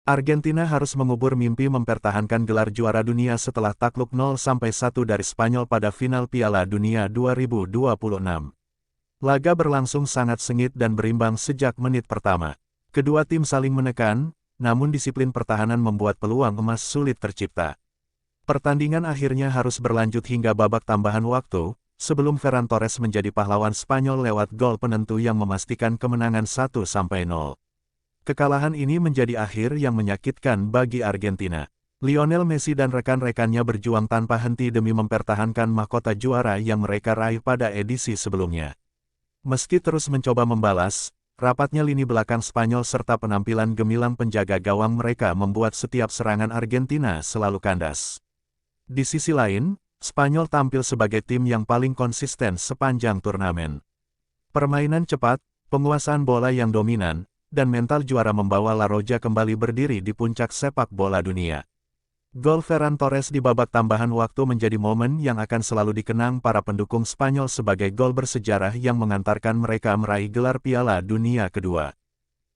Argentina harus mengubur mimpi mempertahankan gelar juara dunia setelah takluk 0-1 dari Spanyol pada final Piala Dunia 2026. Laga berlangsung sangat sengit dan berimbang sejak menit pertama. Kedua tim saling menekan, namun disiplin pertahanan membuat peluang emas sulit tercipta. Pertandingan akhirnya harus berlanjut hingga babak tambahan waktu, sebelum Ferran Torres menjadi pahlawan Spanyol lewat gol penentu yang memastikan kemenangan 1-0. Kekalahan ini menjadi akhir yang menyakitkan bagi Argentina. Lionel Messi dan rekan-rekannya berjuang tanpa henti demi mempertahankan mahkota juara yang mereka raih pada edisi sebelumnya. Meski terus mencoba membalas, rapatnya lini belakang Spanyol serta penampilan gemilang penjaga gawang mereka membuat setiap serangan Argentina selalu kandas. Di sisi lain, Spanyol tampil sebagai tim yang paling konsisten sepanjang turnamen. Permainan cepat, penguasaan bola yang dominan, dan mental juara membawa La Roja kembali berdiri di puncak sepak bola dunia. Gol Ferran Torres di babak tambahan waktu menjadi momen yang akan selalu dikenang para pendukung Spanyol sebagai gol bersejarah yang mengantarkan mereka meraih gelar Piala Dunia kedua.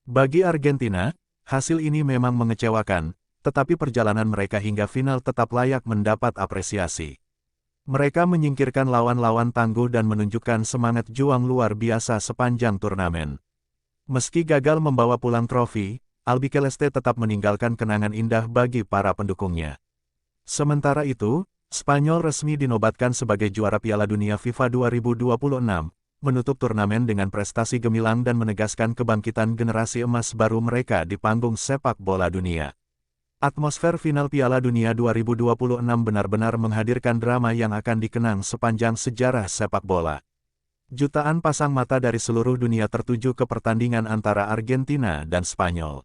Bagi Argentina, hasil ini memang mengecewakan, tetapi perjalanan mereka hingga final tetap layak mendapat apresiasi. Mereka menyingkirkan lawan-lawan tangguh dan menunjukkan semangat juang luar biasa sepanjang turnamen. Meski gagal membawa pulang trofi, Albiceleste tetap meninggalkan kenangan indah bagi para pendukungnya. Sementara itu, Spanyol resmi dinobatkan sebagai juara Piala Dunia FIFA 2026, menutup turnamen dengan prestasi gemilang dan menegaskan kebangkitan generasi emas baru mereka di panggung sepak bola dunia. Atmosfer final Piala Dunia 2026 benar-benar menghadirkan drama yang akan dikenang sepanjang sejarah sepak bola. Jutaan pasang mata dari seluruh dunia tertuju ke pertandingan antara Argentina dan Spanyol.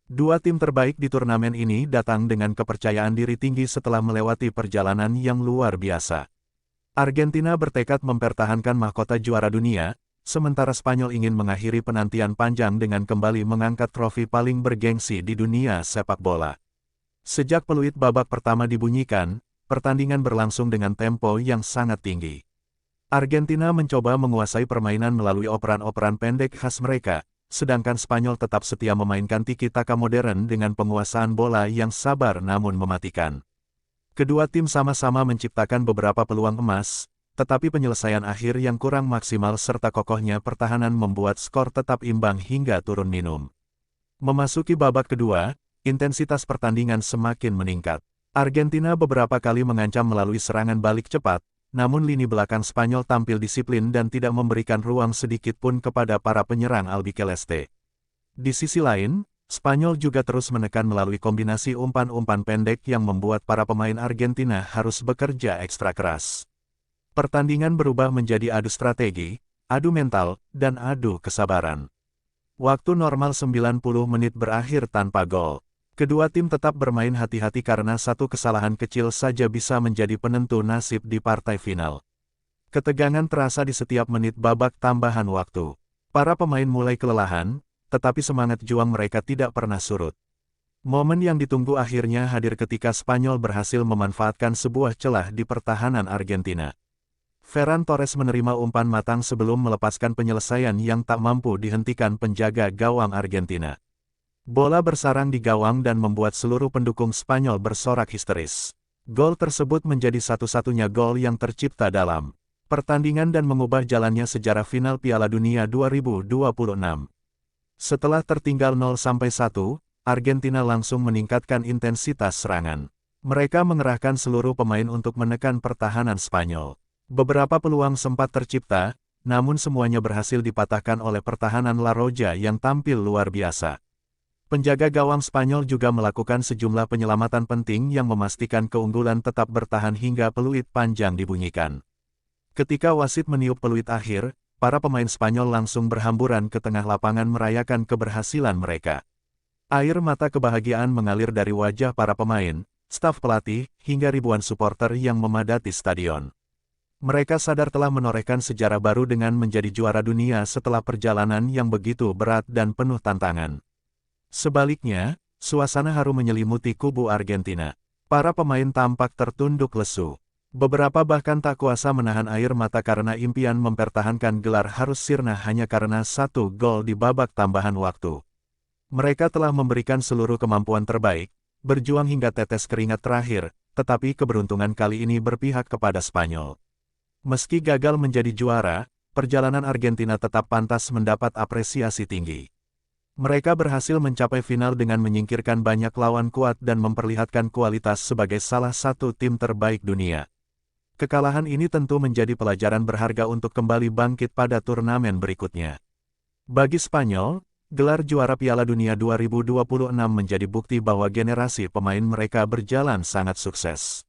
Dua tim terbaik di turnamen ini datang dengan kepercayaan diri tinggi setelah melewati perjalanan yang luar biasa. Argentina bertekad mempertahankan mahkota juara dunia, sementara Spanyol ingin mengakhiri penantian panjang dengan kembali mengangkat trofi paling bergengsi di dunia sepak bola. Sejak peluit babak pertama dibunyikan, pertandingan berlangsung dengan tempo yang sangat tinggi. Argentina mencoba menguasai permainan melalui operan-operan pendek khas mereka, sedangkan Spanyol tetap setia memainkan tiki-taka modern dengan penguasaan bola yang sabar namun mematikan. Kedua tim sama-sama menciptakan beberapa peluang emas, tetapi penyelesaian akhir yang kurang maksimal serta kokohnya pertahanan membuat skor tetap imbang hingga turun minum. Memasuki babak kedua, intensitas pertandingan semakin meningkat. Argentina beberapa kali mengancam melalui serangan balik cepat, namun lini belakang Spanyol tampil disiplin dan tidak memberikan ruang sedikit pun kepada para penyerang Albiceleste. Di sisi lain, Spanyol juga terus menekan melalui kombinasi umpan-umpan pendek yang membuat para pemain Argentina harus bekerja ekstra keras. Pertandingan berubah menjadi adu strategi, adu mental, dan adu kesabaran. Waktu normal 90 menit berakhir tanpa gol. Kedua tim tetap bermain hati-hati karena satu kesalahan kecil saja bisa menjadi penentu nasib di partai final. Ketegangan terasa di setiap menit babak tambahan waktu. Para pemain mulai kelelahan, tetapi semangat juang mereka tidak pernah surut. Momen yang ditunggu akhirnya hadir ketika Spanyol berhasil memanfaatkan sebuah celah di pertahanan Argentina. Ferran Torres menerima umpan matang sebelum melepaskan penyelesaian yang tak mampu dihentikan penjaga gawang Argentina. Bola bersarang di gawang dan membuat seluruh pendukung Spanyol bersorak histeris. Gol tersebut menjadi satu-satunya gol yang tercipta dalam pertandingan dan mengubah jalannya sejarah final Piala Dunia 2026. Setelah tertinggal 0-1, Argentina langsung meningkatkan intensitas serangan. Mereka mengerahkan seluruh pemain untuk menekan pertahanan Spanyol. Beberapa peluang sempat tercipta, namun semuanya berhasil dipatahkan oleh pertahanan La Roja yang tampil luar biasa. Penjaga gawang Spanyol juga melakukan sejumlah penyelamatan penting yang memastikan keunggulan tetap bertahan hingga peluit panjang dibunyikan. Ketika wasit meniup peluit akhir, para pemain Spanyol langsung berhamburan ke tengah lapangan merayakan keberhasilan mereka. Air mata kebahagiaan mengalir dari wajah para pemain, staf pelatih, hingga ribuan supporter yang memadati stadion. Mereka sadar telah menorehkan sejarah baru dengan menjadi juara dunia setelah perjalanan yang begitu berat dan penuh tantangan. Sebaliknya, suasana haru menyelimuti kubu Argentina. Para pemain tampak tertunduk lesu. Beberapa bahkan tak kuasa menahan air mata karena impian mempertahankan gelar harus sirna hanya karena satu gol di babak tambahan waktu. Mereka telah memberikan seluruh kemampuan terbaik, berjuang hingga tetes keringat terakhir, tetapi keberuntungan kali ini berpihak kepada Spanyol. Meski gagal menjadi juara, perjalanan Argentina tetap pantas mendapat apresiasi tinggi. Mereka berhasil mencapai final dengan menyingkirkan banyak lawan kuat dan memperlihatkan kualitas sebagai salah satu tim terbaik dunia. Kekalahan ini tentu menjadi pelajaran berharga untuk kembali bangkit pada turnamen berikutnya. Bagi Spanyol, gelar juara Piala Dunia 2026 menjadi bukti bahwa generasi pemain mereka berjalan sangat sukses.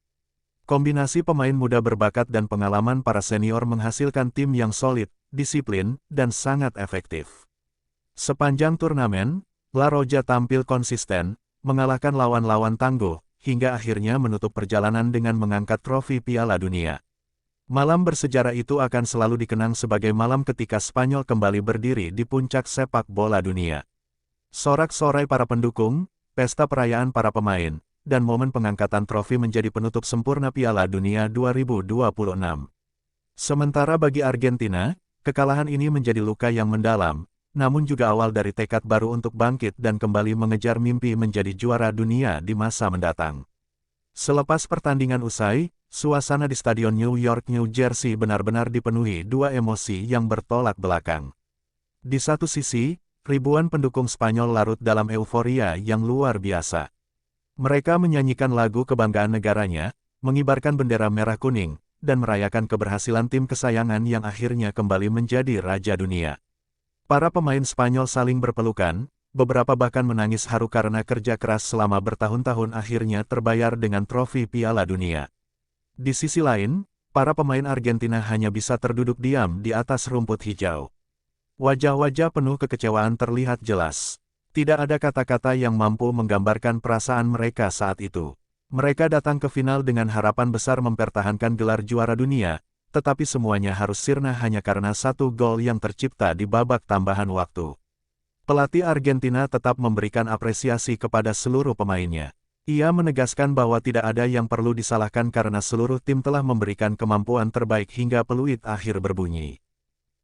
Kombinasi pemain muda berbakat dan pengalaman para senior menghasilkan tim yang solid, disiplin, dan sangat efektif. Sepanjang turnamen, La Roja tampil konsisten, mengalahkan lawan-lawan tangguh, hingga akhirnya menutup perjalanan dengan mengangkat trofi Piala Dunia. Malam bersejarah itu akan selalu dikenang sebagai malam ketika Spanyol kembali berdiri di puncak sepak bola dunia. Sorak-sorai para pendukung, pesta perayaan para pemain, dan momen pengangkatan trofi menjadi penutup sempurna Piala Dunia 2026. Sementara bagi Argentina, kekalahan ini menjadi luka yang mendalam, namun juga awal dari tekad baru untuk bangkit dan kembali mengejar mimpi menjadi juara dunia di masa mendatang. Selepas pertandingan usai, suasana di Stadion New York, New Jersey benar-benar dipenuhi dua emosi yang bertolak belakang. Di satu sisi, ribuan pendukung Spanyol larut dalam euforia yang luar biasa. Mereka menyanyikan lagu kebanggaan negaranya, mengibarkan bendera merah kuning, dan merayakan keberhasilan tim kesayangan yang akhirnya kembali menjadi raja dunia. Para pemain Spanyol saling berpelukan, beberapa bahkan menangis haru karena kerja keras selama bertahun-tahun akhirnya terbayar dengan trofi Piala Dunia. Di sisi lain, para pemain Argentina hanya bisa terduduk diam di atas rumput hijau. Wajah-wajah penuh kekecewaan terlihat jelas. Tidak ada kata-kata yang mampu menggambarkan perasaan mereka saat itu. Mereka datang ke final dengan harapan besar mempertahankan gelar juara dunia, tetapi semuanya harus sirna hanya karena satu gol yang tercipta di babak tambahan waktu. Pelatih Argentina tetap memberikan apresiasi kepada seluruh pemainnya. Ia menegaskan bahwa tidak ada yang perlu disalahkan karena seluruh tim telah memberikan kemampuan terbaik hingga peluit akhir berbunyi.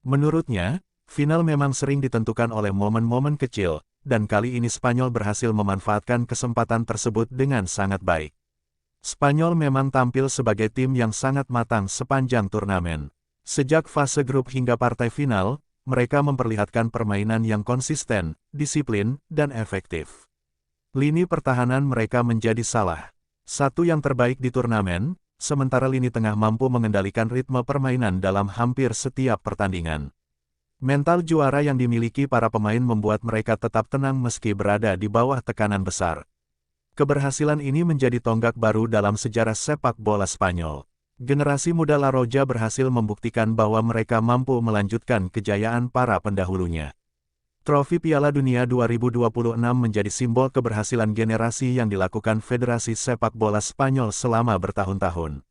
Menurutnya, final memang sering ditentukan oleh momen-momen kecil, dan kali ini Spanyol berhasil memanfaatkan kesempatan tersebut dengan sangat baik. Spanyol memang tampil sebagai tim yang sangat matang sepanjang turnamen. Sejak fase grup hingga partai final, mereka memperlihatkan permainan yang konsisten, disiplin, dan efektif. Lini pertahanan mereka menjadi salah satu yang terbaik di turnamen, sementara lini tengah mampu mengendalikan ritme permainan dalam hampir setiap pertandingan. Mental juara yang dimiliki para pemain membuat mereka tetap tenang meski berada di bawah tekanan besar. Keberhasilan ini menjadi tonggak baru dalam sejarah sepak bola Spanyol. Generasi muda La Roja berhasil membuktikan bahwa mereka mampu melanjutkan kejayaan para pendahulunya. Trofi Piala Dunia 2026 menjadi simbol keberhasilan generasi yang dilakukan Federasi Sepak Bola Spanyol selama bertahun-tahun.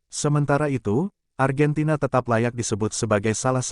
Sementara itu, Argentina tetap layak disebut sebagai salah satu